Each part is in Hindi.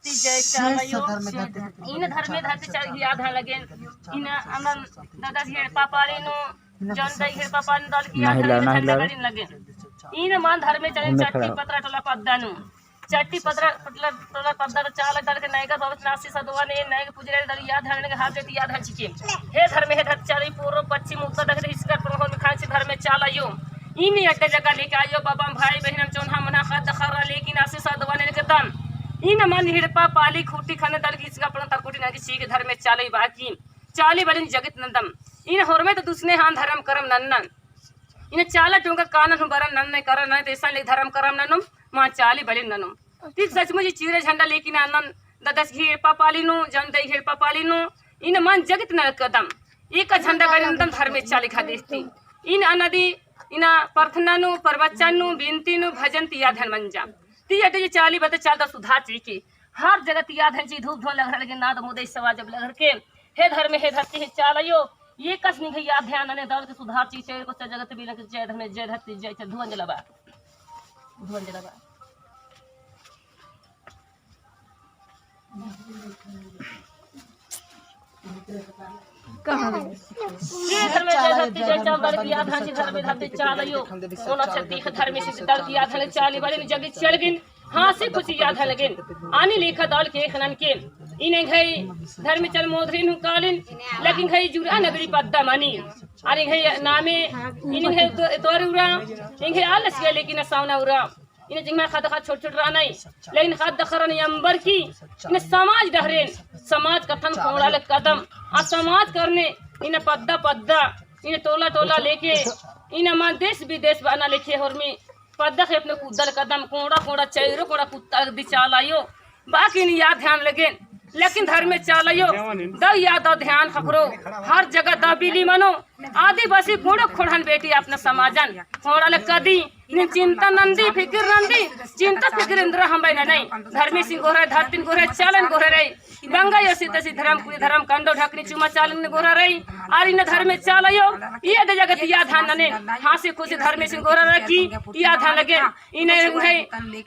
धरती जय चालयो इन धर्मे धरती चल याद है लगे इन अमन दादा जी पापाले नो जन दई हे पापान दल की याद है लगे इन मान धर्मे चले चट्टी पत्रा टोला पद्दानु चट्टी पत्रा टोला पद्दा चाल दल के नायका बाबा नासी सदवा ने नायक पुजरे दल याद है हाथ देती याद है चिके हे धर्मे हे धरती चली पूर्व पश्चिम उत्तर दक्षिण इसका प्रभाव में खांसी धर्मे चालयो इन अड्डे जगह लेके आयो बाबा भाई बहन चौन्हा मना खद खरा लेकिन आसी सदवा ने के दम इन मन हिड़पा पाली खूटी खाने दल की इसका अपना तरकुटी ना किसी के धर्म में चाले बाकी चाली बलिन जगत नंदम इन होरमे तो दूसरे हां धर्म करम नन्नन इन चाला टोंका कानन बरन नन्ने करन न देसा ले धर्म करम ननुम मां चाली बलिन ननुम ठीक सचमुच चीरे झंडा लेकिन आनन ददस हिड़पा पालिनु जन दई हिड़पा पालिनु इन मन जगत न कदम एक झंडा गनंदम धर्म में चाली खा देती इन अनदी इन प्रार्थनानु प्रवचनु बिनतीनु भजन तिया धन मंजा तिया ते चाली बत चालदा सुधार चीके हर जगह तिया धन जी धूप धो लग लगे नाद मुदे सवा जब लग के हे धर्म हे धरती हे चालयो ये कस नहीं याद ध्यान ने दल के सुधार चीके को जगत भी लग जय धर्म जय धरती जय धुवन जलबा कहां ये धर्म जय धरती जय चाल दल की याद है धर्म धरती चालयो ओना छत्ती धर्म से दल की याद है चाली बड़े जगत चल गिन हां से कुछ याद है लगे आनी लेखा दल के खनन के इने घई धर्म चल मोधरिन कालिन लेकिन घई जुरा नगरी पद्दा मानी अरे घई नामे इने घई तोरुरा इने घई आलस के लेकिन सावना उरा इने जिंगा खाद छोट छोट रहा नहीं लेकिन खाद दखरन अंबर की इने समाज डहरेन समाज कथन कोड़ा ले कदम आ समाज करने इने पद्दा पद्दा इने टोला टोला लेके इने मान देश विदेश बना लेके होरमी पद्दा के अपने कुदल कदम कोड़ा कोड़ा चैरो कोड़ा कुत्ता दी चालायो बाकी नहीं याद ध्यान लगे लेकिन धर्म में चालयो द याद ध्यान खबरो हर जगह द बिली मनो आदिवासी कोड़ो खोड़न बेटी अपना समाजन कोड़ा ले कदी चिंता नंदी फिक्र नंदी चिंता फिक्र इंद्र हम बैना नहीं धर्मी सिंह गोरा धरतीन गोरा चालन गोरा रही गंगा यो सिद्धि धर्म कुली धर्म कंडो ढकनी चुमा चालन गोरा रही आर इन धर्म में चालयो ये द जगत या ध्यान नने हासी खुशी धर्म सिंह गोरा रखी या ध्यान लगे इने है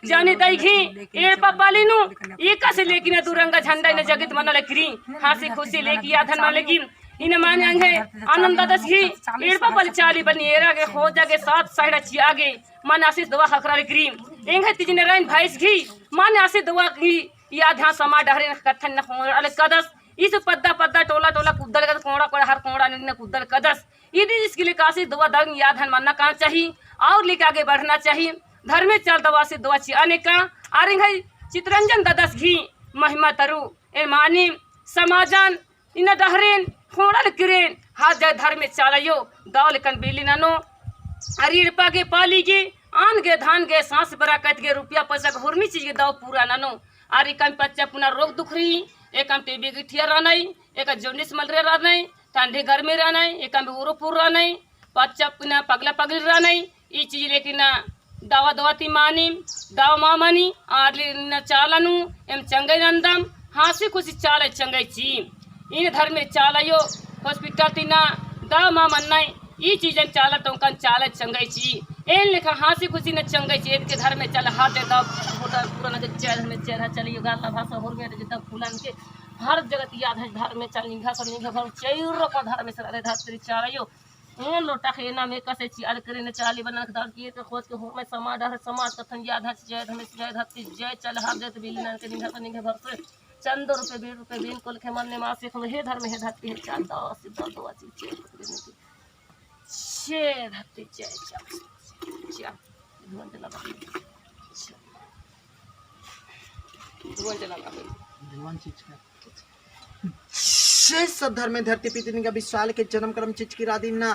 जानी दई घी ए पपालिनु एका से लेकिन दुरंगा झंडा इन जगत मन लकरी हासी खुशी लेकी या ध्यान लगी इन माने अंगे आनंद दस घी एड़पा पल चाली बनी एरा के हो जागे सात साइड अच्छी आगे मन आशीष दवा खखरा क्रीम एंगे तिजने रन भाईस घी मन आशीष दवा घी या ध्यान समा डहरे कथन न हो अले कदस इस पद्दा पद्दा टोला टोला कुद्दल कद कोड़ा कोड़ा हर कोड़ा न कुद्दल कदस यदि इसके लिए काशी दवा दंग या ध्यान मानना कहां चाहिए और लेके आगे बढ़ना चाहिए धर्मे चल दवा से दवा ची अनेका आरिंग चित्रंजन ददस घी महिमा तरु ए मानी समाजन इन डहरेन खोड़ल किरेन हाथ जय धर्म में चालयो दौल कन बिली ननो अरीरपा के पाली के आन गे धान गे सांस बरा कत गे रुपया पैसा हुरमी चीज के दाव पूरा ननो आरी कम बच्चा पुना रोग दुख रही एक हम टीबी की ठिया रहना एक जोनिस मल रे रहना ठंडे गर्मी रहना एक हम उरोपुर रहना बच्चा पुना पगला पगली रहना ई चीज लेकिन दवा दवा ती मानी दाव मामानी आरली न चालनु एम चंगई नंदम हासी खुशी चाले चंगई ची इन धर्म में चालयो हॉस्पिटल तीना दा मा मन्नाई ई चीजन चाला टोंकन चाले चंगई ची एन लेखा हासी खुशी न चंगई ची के धर्म में चल हाथ दे दा पूरा पूरा न चेहरा में चेहरा चलियो गाला भाषा होर में जता फूलन के हर जगत याद है धर्म में चल निघा कर निघा घर चैरो का धर्म में सरे धरती चालयो उन लोटा खेना में कसे ची अल करे न चाली बना के दर किए तो खोज के हो में समाज कथन याद है जय धर्म जय धरती जय चल हाथ दे बिलन के निघा घर से चंदो रुपए 20 रुपए बिन कोल के मन ने मासे हे धर्म हे धरती हे चांदा सिद्ध दवा चीज छे धरती जय चा सब धर्म में धरती पीतनी का विशाल के जन्म कर्म चिचकिरा दीना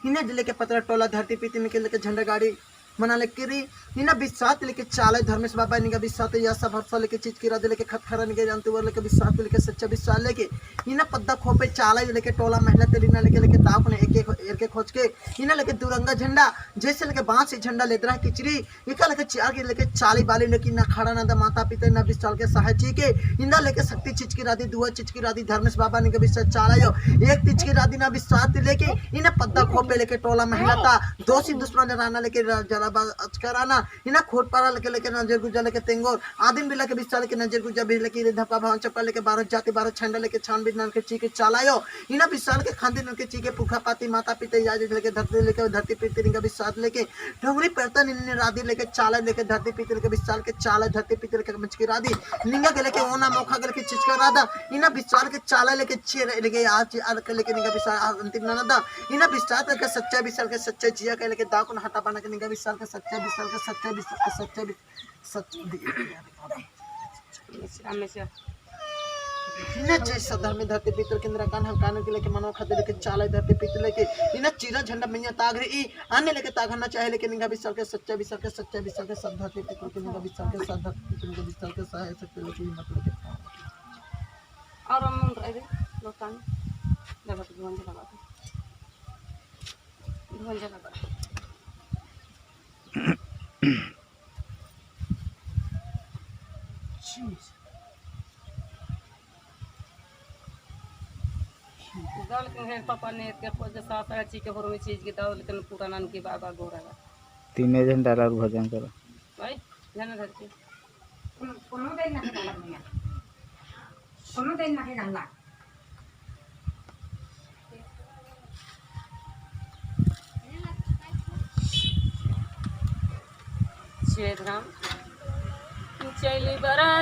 इन्हें जिले के पतरा टोला धरती पीतनी के लेके झंडा गाड़ी मना लेके निना बिसात लेके चाले धर्मेश बाबा निगा बिसात या सब हरसा लेके चिचकिरा दे लेके खतखरा निगे जानते वर लेके बिसात लेके सच्चा बिसात लेके निना पद्दा खोपे चाले लेके टोला महिला तेलिना लेके ताप ने एक एक खोज के निना लेके दुरंगा झंडा जैसे लेके बांस से झंडा लेदरा किचरी इका लेके चार के लेके चाली बाली लेके ना खड़ा ना दा माता पिता ना बिसाल के सहायची के इंदा लेके शक्ति चिचकिरा दी दुआ चिचकिरा दी धर्मेश बाबा निगे बिसात चालायो एक चिचकिरा दी ना बिसात लेके इना पद्दा खोपे लेके टोला महिला ता दोषी दुश्मन राना लेके कराना इना खोट पारा लेके नजर गुजा लेके तेंगोर आदिम बिला के बिस्सा लेके नजर गुजा भी लेके धपा भावन चप्पा लेके 12 जाति 12 छंडा लेके छानबीन नल के चीके चालायो इना विशाल के खांदे नल के चीके पुखा पाती माता पिता याद लेके धरती पीते निका विश्वास लेके ढोंगरी परता निन्ने राधी लेके चाला लेके धरती पीते लेके विशाल के चाला धरती पीते लेके मचकी राधी निंगा के लेके ओना मौका के लेके चिचका राधा इना विशाल के चाला लेके चेर लेके आज के लेके निका विशाल अंतिम ननदा इना विशाल के सच्चा विशाल के सच्चा जिया के लेके दाकुन हटा बना के निका विशाल के सच्चा विशाल के सच्चा विशाल के सच्चा इना जैसा धर्म धरती पितर के इंद्र कान हम कान के लेके मनो खाते लेके चाले धरती पितर लेके इना चीरा झंडा मैया तागरे ई अन्य लेके तागना चाहे लेके निगा विशाल के सच्चा विशाल के सब धरती पितर के निगा विशाल के सब धरती पितर के विशाल के सहाय सकते लेके हिम्मत लेके और हम रहे लोकान जब तक धुआं जला दौल के पापा ने के खोज सास अच्छी के भर में चीज के दौल के पूरा नान के बाबा गोरा 3 घंटा और भजन करो भाई जाना धरती कोनो दिन ना डाला मिया कोनो दिन ना डाला छेदराम चली बरा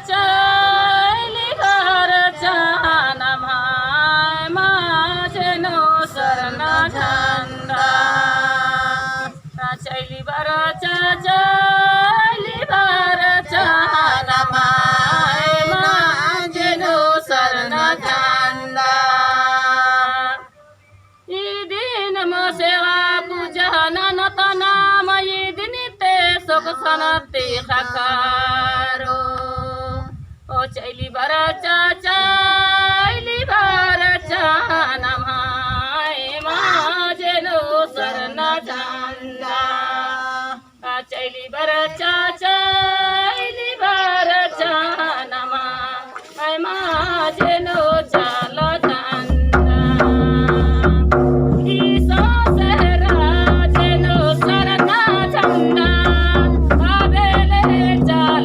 चली घर चानम हाय माजनो सरना झंडा चली बरा चली घर चानम हाय माजनो सरना झंडा ई दिन मो सेवा पूजा ननत नाम ई दिन ते सुख सनते खकारो ओ चैली बरा चैली बरा चानम हाय माजनो सरना झंडा चैली बरा चैली बरा चानम हाय माजनो चालो झंडा ईसा सहरा जनो सरना झंडा आवेले चाल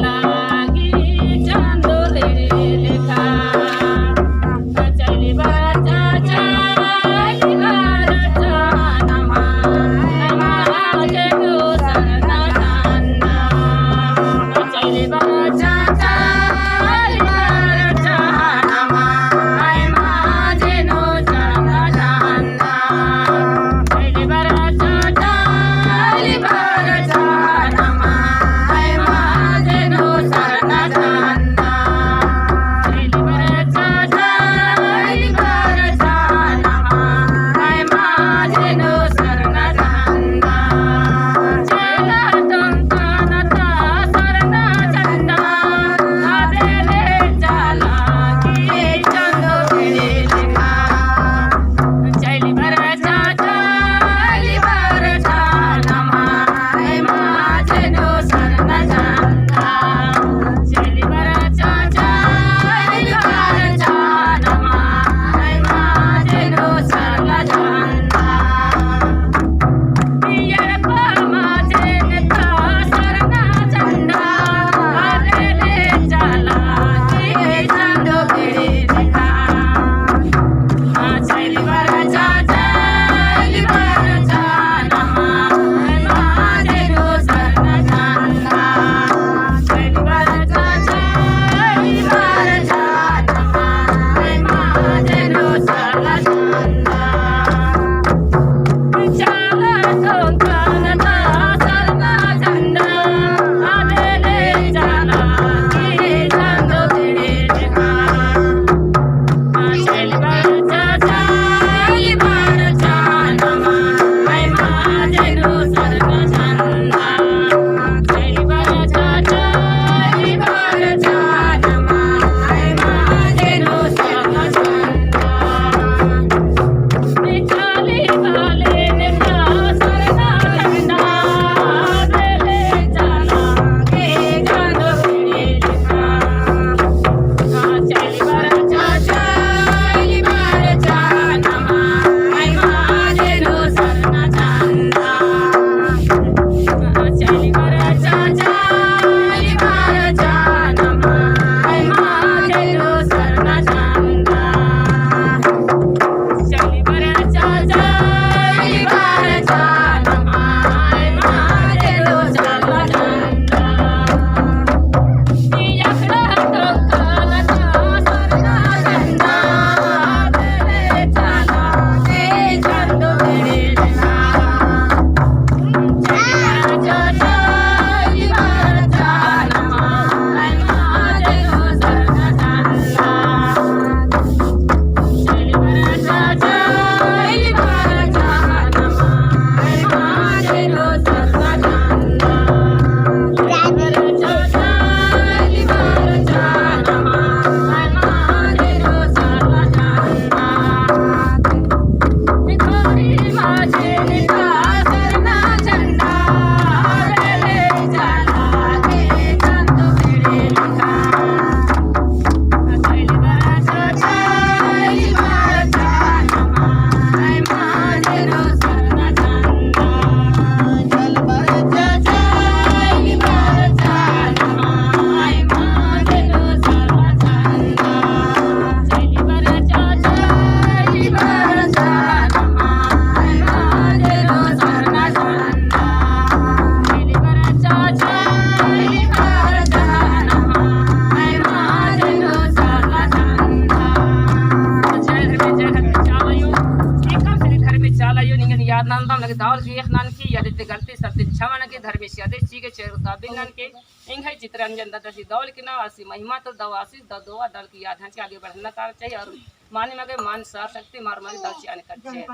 भूलते गलती सत्य क्षमण के धर्मेश आदेश जी के चेरता बिलन के इंघै चित्रंजन ददसी दौल की नवासी महिमा तो दवासी ददोआ दल की याद है आगे बढ़ना कार चाहिए और माने मगे मान सा सकती मार मारी दल आने कर चाहिए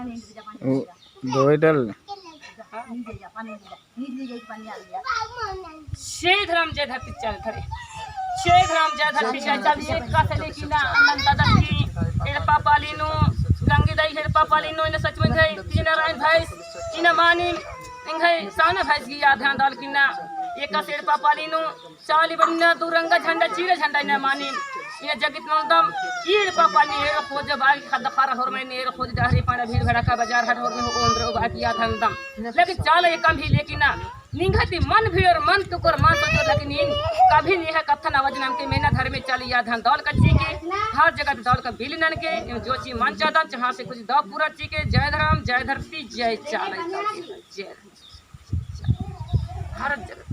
वो दवाई डाल शेध राम जय धरती चल धरे शेध राम जय धरती चल ये कसले की ना अनंत ददसी एड़ पापालीनो गंगे दई हेड़ पापालीनो इन सच में गई तीन नारायण भाई इन मानी इंघै साना भाई की याद है दल की ना एक सेड़ पापालीनो चाली बन्ना दुरंगा झंडा चीरे झंडा इन मानी ये जगत नंदम ईड़ पापाली हेड़ खोज बाई खद खर होर में नेर खोज डहरी पाना भीड़ भड़का बाजार हट होर में ओंद्र बाकी याद है दम लेकिन चाल ये कम ही लेकिन ना निंघती मन भी और मन तुकर मान सोचो लेकिन इन कभी नहीं है कथन आवाज नाम के मेना धर्म में चली याद है दौल कच्ची के हर जगह दौल का बिलनन के जो चीज मन चाहता जहाँ से कुछ दौ पूरा ची के जय धर्म जय धरती जय चाल जय हर जगह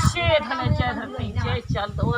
शेध जय धरती जय चाल दो